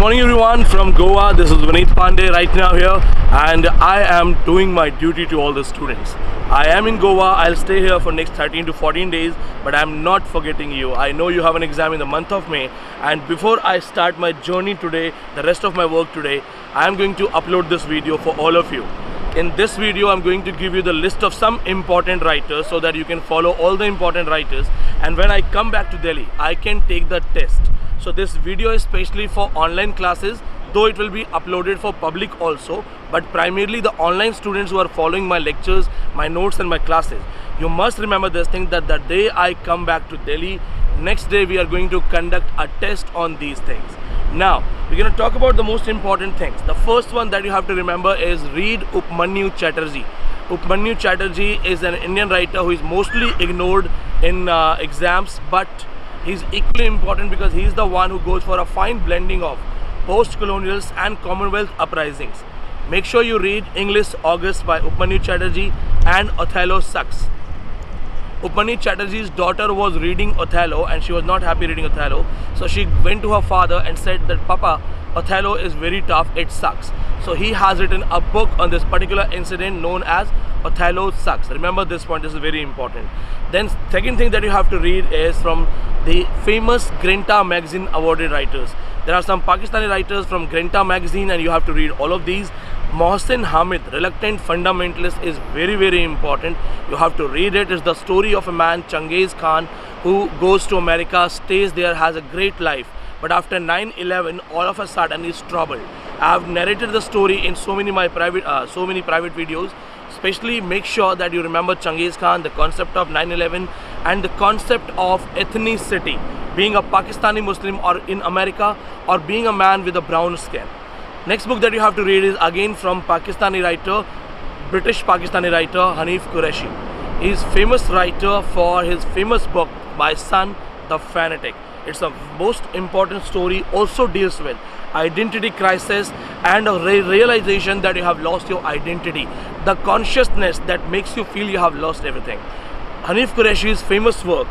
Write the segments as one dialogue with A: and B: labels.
A: morning everyone from Goa. This is Vineet Pandey right now here, and I am doing my duty to all the students. I am in Goa. I'll stay here for next 13 to 14 days, but I'm not forgetting you. I know you have an exam in the month of May, and before I start my journey today, the rest of my work today, I am going to upload this video for all of you. In this video, I'm going to give you the list of some important writers so that you can follow all the important writers, and when I come back to Delhi, I can take the test. So this video is specially for online classes, though it will be uploaded for public also, but primarily the online students who are following my lectures, my notes and my classes. You must remember this thing, that the day I come back to Delhi, next day we are going to conduct a test on these things. Now, we're going to talk about the most important things. The first one that you have to remember is read Upmanyu Chatterjee. Upmanyu Chatterjee is an Indian writer who is mostly ignored in exams, but he's equally important because he's the one who goes for a fine blending of post-colonials and Commonwealth uprisings. Make sure you read English August by Upmanyu Chatterjee and Othello Sucks. Upmanyu Chatterjee's daughter was reading Othello and she was not happy reading Othello. So she went to her father and said that, Papa, Othello is very tough, it sucks. So he has written a book on this particular incident known as Othello Sucks. Remember this point, this is very important. Then second thing that you have to read is from the famous Grenta magazine awarded writers. There are some Pakistani writers from Grenta magazine and you have to read all of these. Mohsin Hamid, Reluctant Fundamentalist, is very, very important. You have to read it. It's the story of a man, Changiz Khan, who goes to America, stays there, has a great life. But after 9/11, all of a sudden he's troubled. I have narrated the story in so many private videos. Especially make sure that you remember Changiz Khan, the concept of 9/11 and the concept of ethnicity, being a Pakistani Muslim or in America or being a man with a brown skin. Next book that you have to read is again from Pakistani writer, British Pakistani writer Hanif Qureshi. He is famous writer for his famous book by Son, The Fanatic. It's a most important story, also deals with identity crisis and a realization that you have lost your identity, the consciousness that makes you feel you have lost everything. Hanif Qureshi's famous work,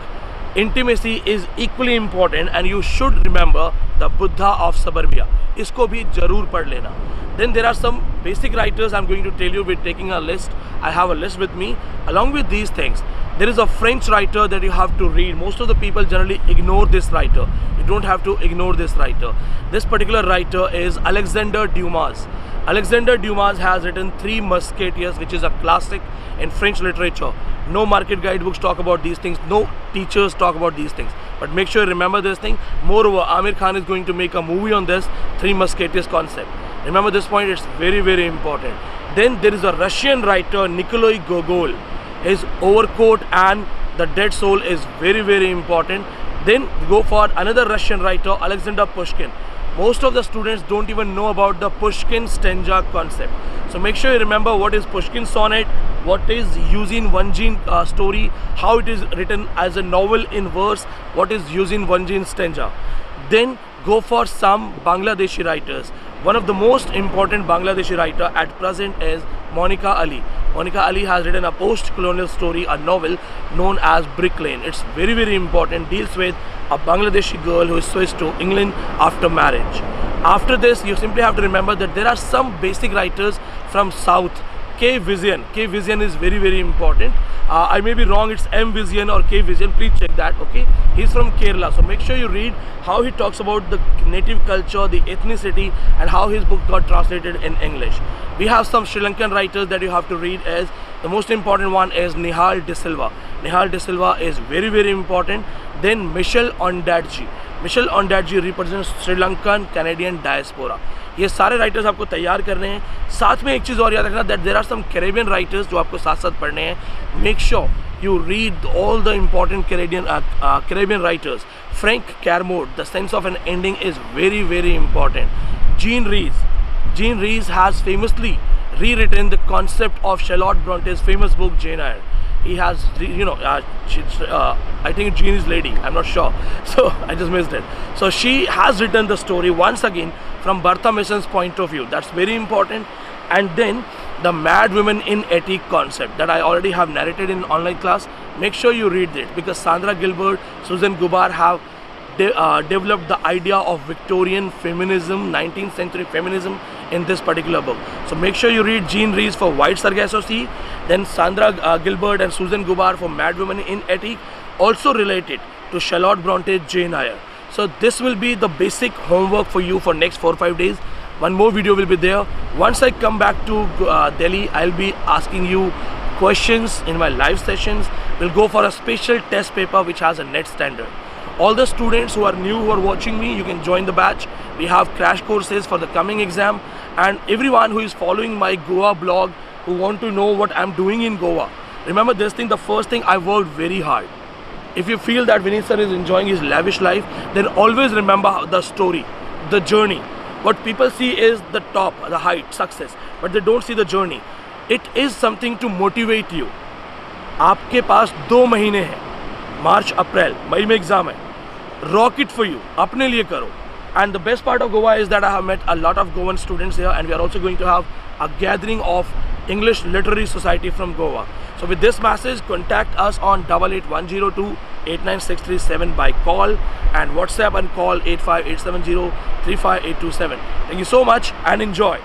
A: Intimacy, is equally important, and you should remember the Buddha of Suburbia. Isko bhi jarur pad lena. Then there are some basic writers I'm going to tell you. We're taking a list. I have a list with me. Along with these things, there is a French writer that you have to read. Most of the people generally ignore this writer. You don't have to ignore this writer. This particular writer is Alexander Dumas. Alexander Dumas has written Three Musketeers, which is a classic in French literature. No market guidebooks talk about these things. No teachers talk about these things. But make sure you remember this thing. Moreover, Amir Khan is going to make a movie on this Three Musketeers concept. Remember this point, it's very, very important. Then there is a Russian writer, Nikolai Gogol. His Overcoat and The Dead Soul is very, very important. Then go for another Russian writer, Alexander Pushkin. Most of the students don't even know about the Pushkin stanza concept. So make sure you remember what is Pushkin sonnet, what is Yuzin Vanjin story, how it is written as a novel in verse, what is Yuzin Vanjin stanza. Then go for some Bangladeshi writers. One of the most important Bangladeshi writer at present is Monica Ali. Monica Ali has written a post-colonial story, a novel known as Brick Lane. It's very, very important. Deals with a Bangladeshi girl who is switched to England after marriage. After this, you simply have to remember that there are some basic writers from South. K Vizian. K Vizian is very, very important. I may be wrong, it's M Vizian or K Vizian, please check that, okay? He's from Kerala, so make sure you read how he talks about the native culture, the ethnicity, and how his book got translated in English. We have some Sri Lankan writers that you have to read. As the most important one is Nihal de Silva. Nihal de Silva is very, very important. Then Michel Ondaatje. Michel Ondaatje represents Sri Lankan Canadian diaspora. ये सारे writers आपको तैयार करने हैं. साथ में एक चीज़ और याद रखना, that there are some Caribbean writers जो आपको साथ साथ पढ़ने हैं. Make sure you read all the important Caribbean writers. Frank Kermode, The Sense of an Ending, is very, very important. Jean Rhys has famously rewritten the concept of Charlotte Bronte's famous book Jane Eyre. He has, I think Jean is lady, I'm not sure, so I just missed it. So she has written the story once again from Bertha Mason's point of view. That's very important. And then the Mad Women in Ethic concept that I already have narrated in online class. Make sure you read it because Sandra Gilbert, Susan Gubar have developed the idea of Victorian feminism, 19th century feminism in this particular book. So make sure you read Jean Rhys for White Sargasso Sea, then Sandra Gilbert and Susan Gubar for Mad Women in Attic, also related to Charlotte Bronte's Jane Eyre. So this will be the basic homework for you for next 4 or 5 days. One more video will be there. Once I come back to Delhi, I'll be asking you questions in my live sessions. We'll go for a special test paper which has a NET standard. All the students who are new, who are watching me, you can join the batch. We have crash courses for the coming exam, and everyone who is following my Goa blog, who want to know what I'm doing in Goa. Remember this thing, the first thing, I worked very hard. If you feel that Vineet sir is enjoying his lavish life, then always remember the story, the journey. What people see is the top, the height, success, but they don't see the journey. It is something to motivate you. आपके पास 2 महीने हैं, मार्च अप्रैल मई में exam है. Rock it for you, अपने लिए करो. And the best part of Goa is that I have met a lot of Goan students here, and we are also going to have a gathering of English Literary Society from Goa. So with this message, contact us on 8810289637 by call, and WhatsApp and call 85870 35827. Thank you so much and enjoy.